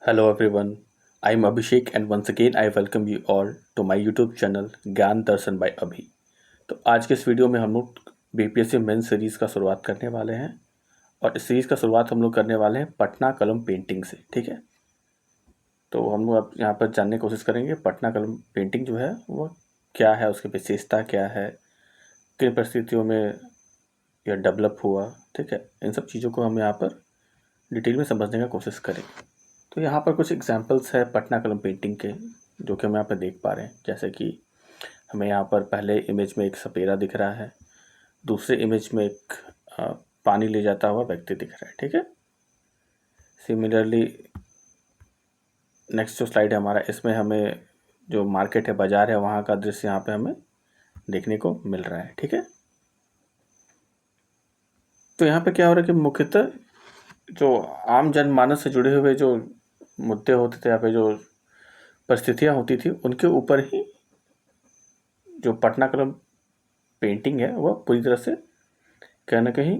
Hello everyone, I am Abhishek and once again I welcome you all to my YouTube channel ज्ञान दर्शन bye अभी। तो आज के इस वीडियो में हम लोग बीपीएससी मेन सीरीज़ का शुरुआत करने वाले हैं और इस सीरीज़ का शुरुआत हम लोग करने वाले हैं पटना कलम पेंटिंग से। ठीक है, तो हम लोग अब यहाँ पर जानने की कोशिश करेंगे पटना कलम पेंटिंग जो है वो क्या है, उसकी विशेषता क्या है, किन परिस्थितियों में यह डेवलप हुआ। ठीक है, इन सब चीज़ों को हम यहाँ पर डिटेल में समझने का कोशिश करेंगे। तो यहाँ पर कुछ एग्जांपल्स है पटना कलम पेंटिंग के जो कि हम यहाँ पर देख पा रहे हैं। जैसे कि हमें यहाँ पर पहले इमेज में एक सपेरा दिख रहा है, दूसरे इमेज में एक पानी ले जाता हुआ व्यक्ति दिख रहा है। ठीक है, सिमिलरली नेक्स्ट जो स्लाइड है हमारा, इसमें हमें जो मार्केट है, बाजार है, वहाँ का दृश्य यहाँ पे हमें देखने को मिल रहा है। ठीक है, तो यहाँ पे क्या हो रहा है कि मुख्यतः जो आम जनमानस से जुड़े हुए जो मुद्दे होते थे, यहाँ पे जो परिस्थितियाँ होती थी, उनके ऊपर ही जो पटना कलम पेंटिंग है वह पूरी तरह से कहीं ना कहीं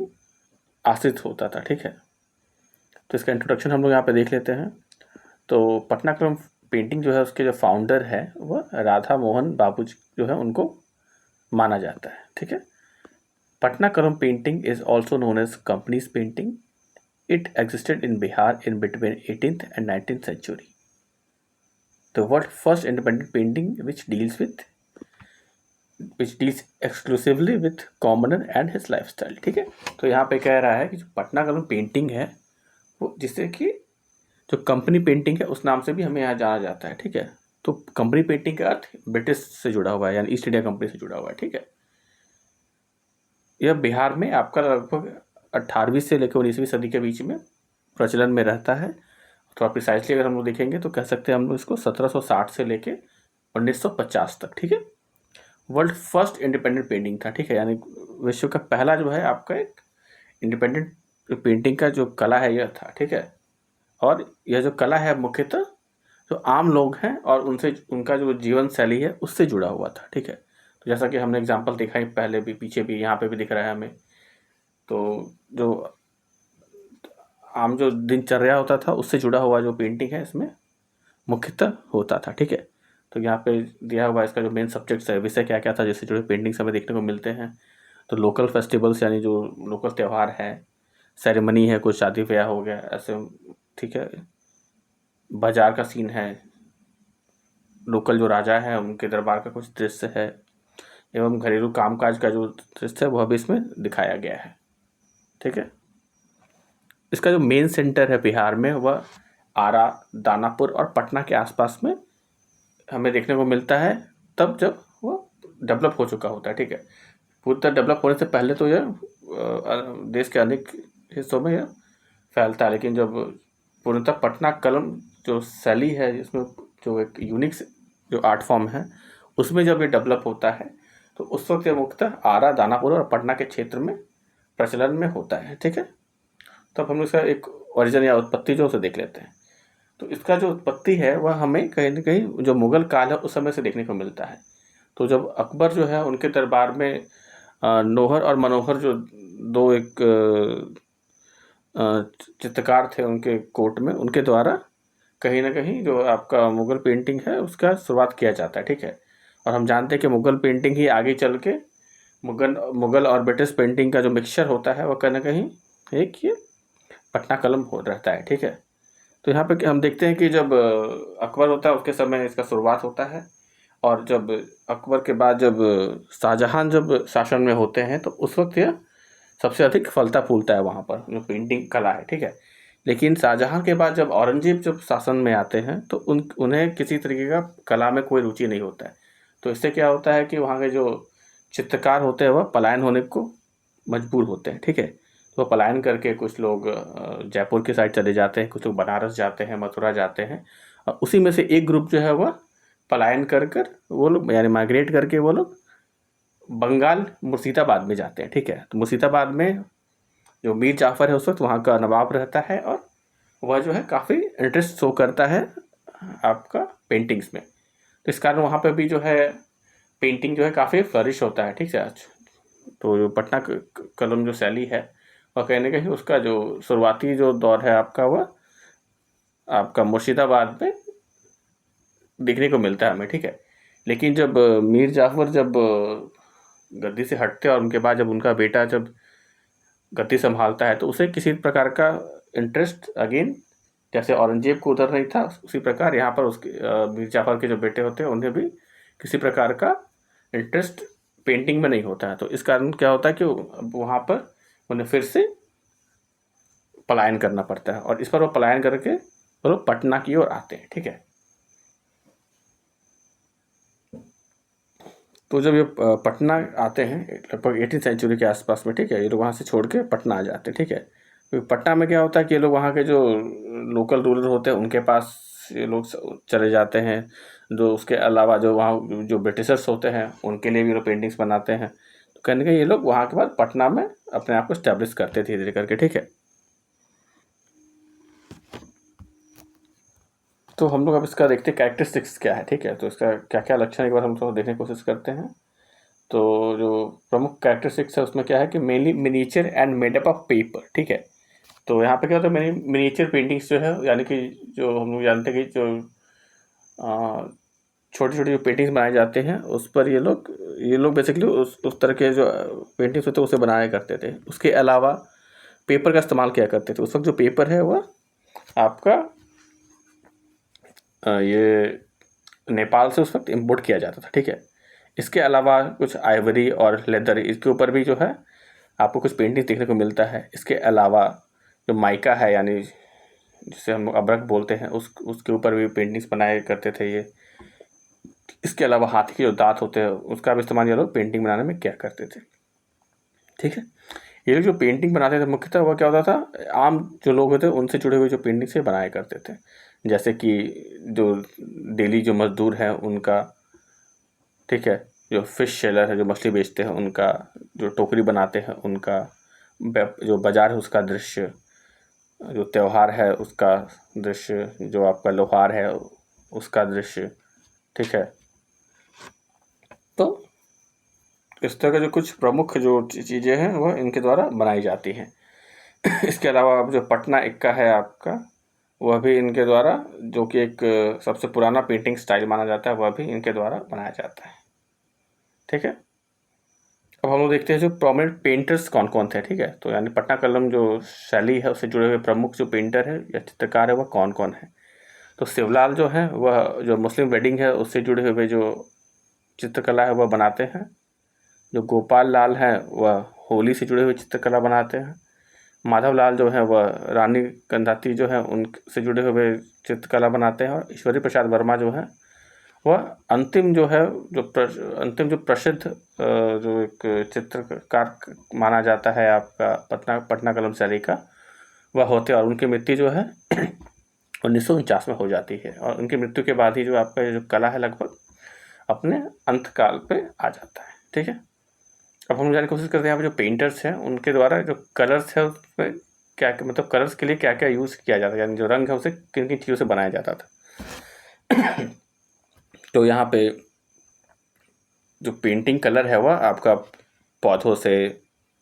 आश्रित होता था। ठीक है, तो इसका इंट्रोडक्शन हम लोग यहाँ पे देख लेते हैं। तो पटना कलम पेंटिंग जो है उसके जो फाउंडर है वह राधा मोहन बाबू जो है उनको माना जाता है। ठीक है, Patna Kalam painting is also known as companies painting. It existed in Bihar in between 18th and 19th century. The world's first independent painting which deals exclusively with commoner and his lifestyle। ठीक है, तो यहाँ पे कह रहा है कि जो पटना कलम पेंटिंग है वो जिससे कि जो कंपनी पेंटिंग है उस नाम से भी हमें यहाँ जाना जाता है। ठीक है, तो कंपनी पेंटिंग का अर्थ ब्रिटिश से जुड़ा हुआ है, यानी ईस्ट इंडिया कंपनी से जुड़ा हुआ है। ठीक है, यह बिहार में आपका लगभग 18वीं से लेकर 19वीं सदी के बीच में प्रचलन में रहता है। थोड़ा प्रिसाइसली अगर हम लोग देखेंगे तो कह सकते हैं हम लोग इसको 1760 से लेके 1950 तक। ठीक है, वर्ल्ड फर्स्ट इंडिपेंडेंट पेंटिंग था। ठीक है, यानी विश्व का पहला जो है आपका एक इंडिपेंडेंट पेंटिंग का जो कला है यह था। ठीक है, और यह जो कला है मुख्यतः जो आम लोग हैं और उनसे उनका जो जीवन शैली है उससे जुड़ा हुआ था। ठीक है, तो जैसा कि हमने एग्जांपल देखा है पहले भी, पीछे भी, यहाँ पे भी दिख रहा है हमें। तो जो आम जो दिनचर्या होता था उससे जुड़ा हुआ जो पेंटिंग है इसमें मुख्यतः होता था। ठीक है, तो यहाँ पे दिया हुआ इसका जो मेन सब्जेक्ट्स है, विषय क्या क्या था जिससे जुड़े पेंटिंग्स हमें देखने को मिलते हैं। तो लोकल फेस्टिवल्स यानी जो लोकल त्यौहार है, सेरेमनी है, कुछ शादी ब्याह हो गया ऐसे। ठीक है, बाजार का सीन है, लोकल जो राजा है उनके दरबार का कुछ दृश्य है, एवं घरेलू कामकाज का जो दृश्य है वह भी इसमें दिखाया गया है। ठीक है, इसका जो मेन सेंटर है बिहार में वह आरा, दानापुर और पटना के आसपास में हमें देखने को मिलता है, तब जब वो डेवलप हो चुका होता है। ठीक है, पूरी तरह डेवलप होने से पहले तो यह देश के अनेक हिस्सों में यह फैलता है, लेकिन जब पूर्णतः पटना कलम जो शैली है जिसमें जो एक यूनिक जो आर्ट फॉर्म है उसमें जब ये डेवलप होता है तो उस वक्त ये मुख्यतः आरा, दानापुर और पटना के क्षेत्र में प्रचलन में होता है। ठीक है, तो अब हम इसका एक ओरिजिन या उत्पत्ति जो उसे देख लेते हैं। तो इसका जो उत्पत्ति है वह हमें कहीं ना कहीं जो मुगल काल है उस समय से देखने को मिलता है। तो जब अकबर जो है उनके दरबार में नौहर और मनोहर जो दो एक चित्रकार थे उनके कोर्ट में, उनके द्वारा कहीं ना कहीं जो आपका मुगल पेंटिंग है उसका शुरुआत किया जाता है। ठीक है, और हम जानते हैं कि मुगल पेंटिंग ही आगे चल के मुगल मुगल और ब्रिटिश पेंटिंग का जो मिक्सचर होता है वह कहीं ना कहीं एक ये पटना कलम हो रहता है। ठीक है, तो यहाँ पे हम देखते हैं कि जब अकबर होता है उसके समय इसका शुरुआत होता है, और जब अकबर के बाद जब शाहजहां जब शासन में होते हैं तो उस वक्त यह सबसे अधिक फलता फूलता है वहाँ पर जो पेंटिंग कला है। ठीक है, लेकिन शाहजहां के बाद जब औरंगजेब जब शासन में आते हैं तो उन्हें किसी तरीके का कला में कोई रुचि नहीं होता है। तो इससे क्या होता है कि वहाँ के जो चित्रकार होते हैं वह पलायन होने को मजबूर होते हैं। ठीक है, तो पलायन करके कुछ लोग जयपुर की साइड चले जाते हैं, कुछ लोग बनारस जाते हैं, मथुरा जाते हैं, और उसी में से एक ग्रुप जो है वह पलायन कर कर वो लोग यानी माइग्रेट करके वो लोग बंगाल मुर्शिदाबाद में जाते हैं। ठीक है, तो मुर्शिदाबाद में जो मीर जाफ़र है उस वक्त वहाँ का नवाब रहता है, और वह जो है काफ़ी इंटरेस्ट शो करता है आपका पेंटिंग्स में। तो इस कारण वहाँ पे भी जो है पेंटिंग जो है काफ़ी फ्लरिश होता है। ठीक है, तो जो पटना कलम जो शैली है वह कहीं ना कहीं उसका जो शुरुआती जो दौर है आपका वह आपका मुर्शिदाबाद में देखने को मिलता है हमें, ठीक है। लेकिन जब मीर जाफ़र जब गद्दी से हटते और उनके बाद जब उनका बेटा जब गद्दी संभालता है तो उसे किसी प्रकार का इंटरेस्ट अगेन, जैसे औरंगजेब को उधर नहीं था, उसी प्रकार यहाँ पर उसके मीर जाफ़र के जो बेटे होते हैं उन्हें भी किसी प्रकार का इंटरेस्ट पेंटिंग में नहीं होता है। तो इस कारण क्या होता है कि वहाँ पर उन्हें फिर से पलायन करना पड़ता है और इस पर वो पलायन करके वो लोग पटना की ओर आते हैं, ठीक है। तो जब ये पटना आते हैं लगभग 18th सेंचुरी के आसपास में, ठीक है, ये लोग वहाँ से छोड़ के पटना आ जाते हैं, ठीक है। तो पटना में क्या होता है कि ये लोग वहाँ के जो लोकल रूलर होते हैं उनके पास ये लोग चले जाते हैं। जो उसके अलावा जो वहाँ जो ब्रिटिशर्स होते हैं उनके लिए भी लोग पेंटिंग्स बनाते हैं। तो कहने का ये लोग वहाँ के बाद पटना में अपने आप को स्टैब्लिश करते धीरे धीरे करके, ठीक है। तो हम लोग अब इसका देखते हैं कैरेक्टरिस्टिक्स क्या है, ठीक है। तो इसका क्या क्या लक्षण एक बार हम थोड़ा देखने की कोशिश करते हैं। तो जो प्रमुख कैरेक्टरिस्टिक्स है उसमें क्या है कि mainly miniature and made up of paper, ठीक है। तो यहाँ पे क्या होता है, मिनिएचर पेंटिंग्स जो है, यानी कि जो हम लोग जानते हैं कि जो छोटी छोटी जो पेंटिंग्स बनाए जाते हैं उस पर ये लोग बेसिकली उस तरह के जो पेंटिंग्स होते हैं उसे बनाया करते थे। उसके अलावा पेपर का इस्तेमाल किया करते थे। उस वक्त जो पेपर है वह आपका ये नेपाल से उस वक्त इम्पोर्ट किया जाता था, ठीक है। इसके अलावा कुछ आइवरी और लेदर, इसके ऊपर भी जो है आपको कुछ पेंटिंग देखने को मिलता है। इसके अलावा जो माइका है, यानी जिसे हम अब्रक बोलते हैं, उसके ऊपर भी पेंटिंग्स बनाए करते थे ये। इसके अलावा हाथी के जो दांत होते हैं उसका भी इस्तेमाल ये लोग पेंटिंग बनाने में क्या करते थे, ठीक है। ये लोग जो पेंटिंग बनाते थे मुख्यतः वह क्या होता था, आम जो लोग होते हैं उनसे जुड़े हुए जो पेंटिंग से बनाया करते थे। जैसे कि जो डेली जो मजदूर हैं उनका, ठीक है, जो फिश सेलर है जो मछली बेचते हैं उनका, जो टोकरी बनाते हैं उनका, जो बाजार है उसका दृश्य, जो त्यौहार है उसका दृश्य, जो आपका लोहार है उसका दृश्य, ठीक है। तो इस तरह का जो कुछ प्रमुख जो चीज़ें हैं वह इनके द्वारा बनाई जाती हैं। इसके अलावा अब जो पटना इक्का है आपका, वह भी इनके द्वारा, जो कि एक सबसे पुराना पेंटिंग स्टाइल माना जाता है, वह भी इनके द्वारा बनाया जाता है, ठीक है। अब हम लोग देखते हैं जो प्रोमिनेंट पेंटर्स कौन कौन थे, ठीक है। तो यानी पटना कलम जो शैली है उससे जुड़े हुए प्रमुख जो पेंटर है या चित्रकार है वह कौन कौन है। तो शिवलाल जो है वह जो मुस्लिम वेडिंग है उससे जुड़े हुए जो चित्रकला है वह बनाते हैं। जो गोपाल लाल है वह होली से जुड़े हुए चित्रकला बनाते हैं। माधव लाल जो है वह रानी गंधाती जो है उनसे जुड़े हुए चित्रकला बनाते हैं। और ईश्वरी प्रसाद वर्मा जो है वह अंतिम जो है अंतिम जो प्रसिद्ध जो एक चित्रकार माना जाता है आपका पटना कलम शैली का, वह होते हैं। और उनकी मृत्यु जो है 1949 में हो जाती है। और उनकी मृत्यु के बाद ही जो आपका जो कला है लगभग अपने अंत काल पे आ जाता है, ठीक है। अब हम जानने की कोशिश करते हैं यहाँ पे जो पेंटर्स हैं उनके द्वारा जो कलर्स है उसमें क्या मतलब कलर्स के लिए क्या क्या यूज़ किया जाता है, यानी जो रंग है उसे किन किन चीज़ों से बनाया जाता था। तो यहाँ पे जो पेंटिंग कलर है वह आपका पौधों से,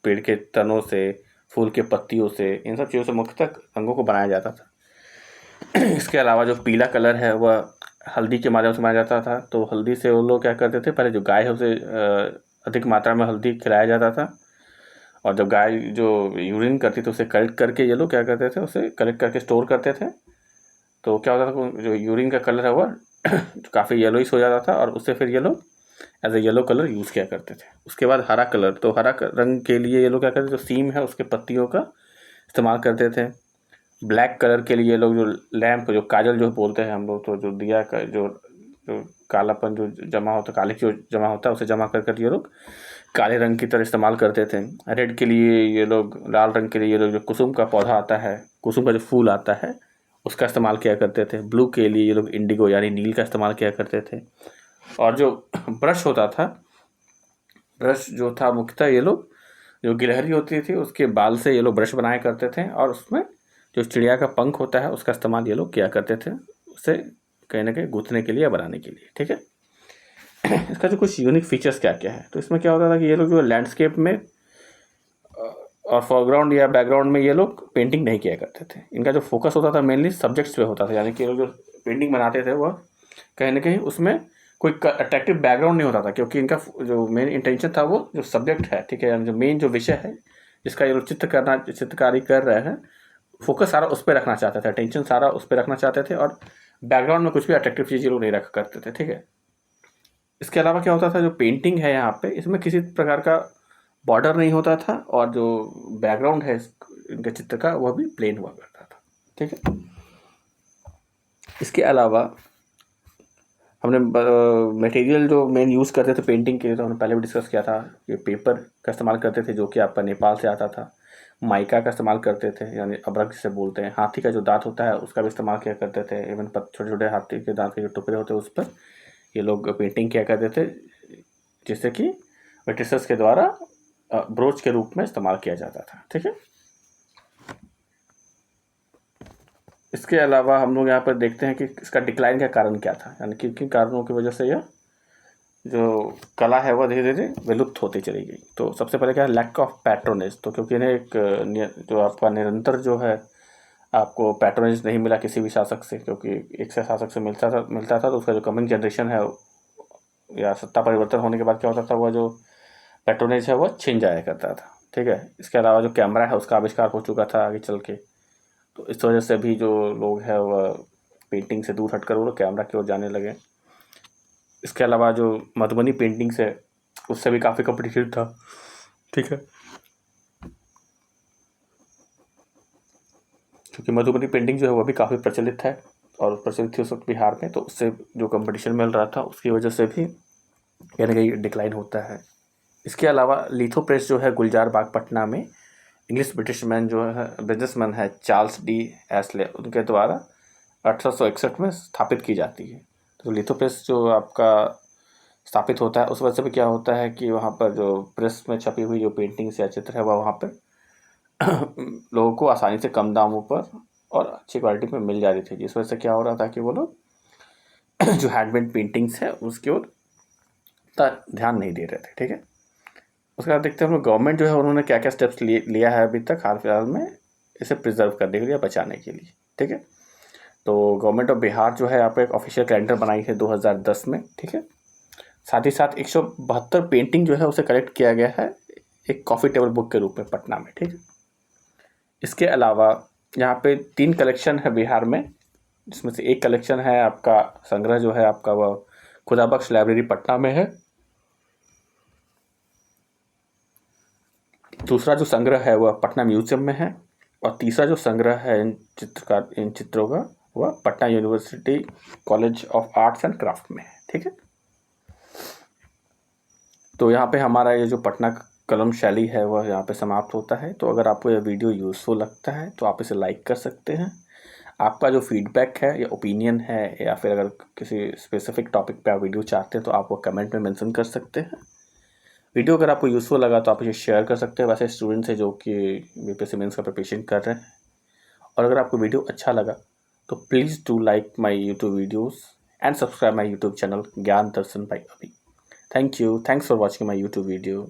पेड़ के तनों से, फूल के पत्तियों से, इन सब चीज़ों से मुख्यतः रंगों को बनाया जाता था। इसके अलावा जो पीला कलर है वह हल्दी के माध्यम से बनाया जाता था। तो हल्दी से वो लोग क्या करते थे, पहले जो गाय है उसे अधिक मात्रा में हल्दी खिलाया जाता था। और जब गाय जो यूरिन करती थी उसे कलेक्ट करके ये लोग क्या करते थे, उसे कलेक्ट करके स्टोर करते थे। तो क्या होता था, जो यूरिन का कलर है वह काफ़ी येलोइश हो जाता था और उससे फिर ये लोग as a yellow colour use किया करते थे। उसके बाद हरा कलर, तो हरा रंग के लिए ये लोग क्या करते थे, जो सीम है उसके पत्तियों का इस्तेमाल करते थे। ब्लैक कलर के लिए ये लोग जो लैंप, जो काजल जो बोलते हैं हम लोग, तो जो दिया का जो जो कालापन जो जमा होता है, काली जो जमा होता है उसे जमा कर कर ये लोग काले रंग की तरह इस्तेमाल करते थे। रेड के लिए ये लोग, लाल रंग के लिए ये लोग जो कुसुम का पौधा आता है, कुसुम का जो फूल आता है उसका इस्तेमाल किया करते थे। ब्लू के लिए ये लोग इंडिगो यानी नील का इस्तेमाल किया करते थे। और जो ब्रश होता था, ब्रश जो था मुख्यतः ये लोग जो गिलहरी होती थी उसके बाल से ये लोग ब्रश बनाया करते थे। और उसमें जो चिड़िया का पंख होता है उसका इस्तेमाल ये लोग किया करते थे, उसे कहीं ना कहीं गूंथने के लिए या बनाने के लिए, ठीक है। इसका जो कुछ यूनिक फीचर्स क्या क्या है, तो इसमें क्या होता था कि ये लोग जो लैंडस्केप में और फोरग्राउंड या बैकग्राउंड में ये लोग पेंटिंग नहीं किया करते थे। इनका जो फोकस होता था मेनली सब्जेक्ट्स पे होता था, यानी कि ये लोग जो पेंटिंग बनाते थे वह कहीं ना कहीं उसमें कोई अट्रैक्टिव बैकग्राउंड नहीं होता था, क्योंकि इनका जो मेन इंटेंशन था वो जो सब्जेक्ट है, ठीक है, यानी जो मेन जो विषय है जिसका ये लोग चित्रकारी कर रहे हैं, फोकस सारा उस पर रखना चाहते थे, अटेंशन सारा उस पर रखना चाहते थे, और बैकग्राउंड में कुछ भी अट्रैक्टिव चीज़ ये लोग नहीं रखा करते थे, ठीक है। इसके अलावा क्या होता था, जो पेंटिंग है यहाँ पे इसमें किसी प्रकार का बॉर्डर नहीं होता था, और जो बैकग्राउंड है इनके चित्र का वह भी प्लेन हुआ करता था, ठीक है। इसके अलावा हमने मटेरियल जो मेन यूज़ करते थे पेंटिंग के लिए, तो हमने पहले भी डिस्कस किया था, ये पेपर का इस्तेमाल करते थे जो कि आपका नेपाल से आता था। माइका का इस्तेमाल करते थे, यानी अबरक जिसे बोलते हैं। हाथी का जो दांत होता है उसका भी इस्तेमाल किया करते थे। इवन छोटे छोटे हाथी के दांत के जो टुकड़े होते हैं उस पर ये लोग पेंटिंग किया करते थे, जिससे कि वेट्रेसेस के द्वारा ब्रोच के रूप में इस्तेमाल किया जाता था, ठीक है। इसके अलावा हम लोग यहाँ पर देखते हैं कि इसका डिक्लाइन का कारण क्या था, यानी कि किन कारणों की वजह से यह जो कला है वह धीरे धीरे विलुप्त होती चली गई। तो सबसे पहले क्या है, लैक ऑफ पैट्रोनेज। तो क्योंकि इन्हें एक जो आपका निरंतर जो है आपको पैट्रोनेज नहीं मिला किसी भी शासक से, क्योंकि एक से शासक से मिलता था तो उसका जो कमिंग जनरेशन है या सत्ता परिवर्तन होने के बाद क्या होता था, वह जो पैट्रोनेज है वह छिन जाया करता था, ठीक है। इसके अलावा जो कैमरा है उसका आविष्कार हो चुका था आगे चल के, तो इस वजह से भी जो लोग हैं वह पेंटिंग से दूर हटकर वो लोग कैमरा की ओर जाने लगे। इसके अलावा जो मधुबनी पेंटिंग्स है उससे भी काफ़ी कॉम्पिटिटिव था, ठीक है, क्योंकि मधुबनी पेंटिंग जो है वह भी काफ़ी प्रचलित है और प्रचलित थी उस वक्त बिहार में, तो उससे जो कंपटीशन मिल रहा था उसकी वजह से भी कहीं ना कहीं डिक्लाइन होता है। इसके अलावा लिथो प्रेस जो है गुलजार बाग पटना में इंग्लिश ब्रिटिशमैन जो है बिजनेसमैन है चार्ल्स डी एस्ले, उनके द्वारा 1861 में स्थापित की जाती है। तो लिथो प्रेस जो आपका स्थापित होता है उस वजह से भी क्या होता है कि वहाँ पर जो प्रेस में छपी हुई जो पेंटिंग्स या चित्र है वह वहाँ पर लोगों को आसानी से कम दामों पर और अच्छी क्वालिटी में मिल जा रही थी, जिस वजह से क्या हो रहा था कि वो लोग जो हैंडमेड पेंटिंग्स है उसकी ओर ध्यान नहीं दे रहे थे, ठीक है। उसके बाद देखते हैं हम लोग गवर्नमेंट जो है उन्होंने क्या क्या स्टेप्स लिया है अभी तक हाल फिलहाल में इसे प्रिजर्व करने के लिए, बचाने के लिए, ठीक है। तो गवर्नमेंट ऑफ बिहार जो है यहाँ पे एक ऑफिशियल कैलेंडर बनाई है 2010 में, ठीक है। साथ ही साथ 172 पेंटिंग जो है उसे कलेक्ट किया गया है एक कॉफ़ी टेबल बुक के रूप में पटना में, ठीक है। इसके अलावा यहाँ पे 3 कलेक्शन है बिहार में, जिसमें से एक कलेक्शन है आपका संग्रह जो है आपका वह खुदाबख्श लाइब्रेरी पटना में है। दूसरा जो संग्रह है वह पटना म्यूजियम में है, और तीसरा जो संग्रह है इन चित्रों का वह Patna university college of arts and craft में है, ठीक है। तो यहाँ पे हमारा ये जो पटना कलम शैली है वह यहाँ पे समाप्त होता है। तो अगर आपको यह वीडियो यूज़फुल लगता है तो आप इसे लाइक कर सकते हैं। आपका जो फीडबैक है या ओपिनियन है, या फिर अगर किसी स्पेसिफिक टॉपिक पे आप वीडियो चाहते हैं तो आप वो कमेंट में मेंशन कर सकते हैं। वीडियो अगर आपको यूज़फुल लगा तो आप इसे शेयर कर सकते हैं वैसे स्टूडेंट्स हैं जो कि बीपीएससी मेंस का प्रिपरेशन कर रहे हैं। और अगर आपको वीडियो अच्छा लगा तो please do like my YouTube videos and subscribe my YouTube channel ज्ञान दर्शन बाय अभी। Thank you. Thanks for watching my YouTube video.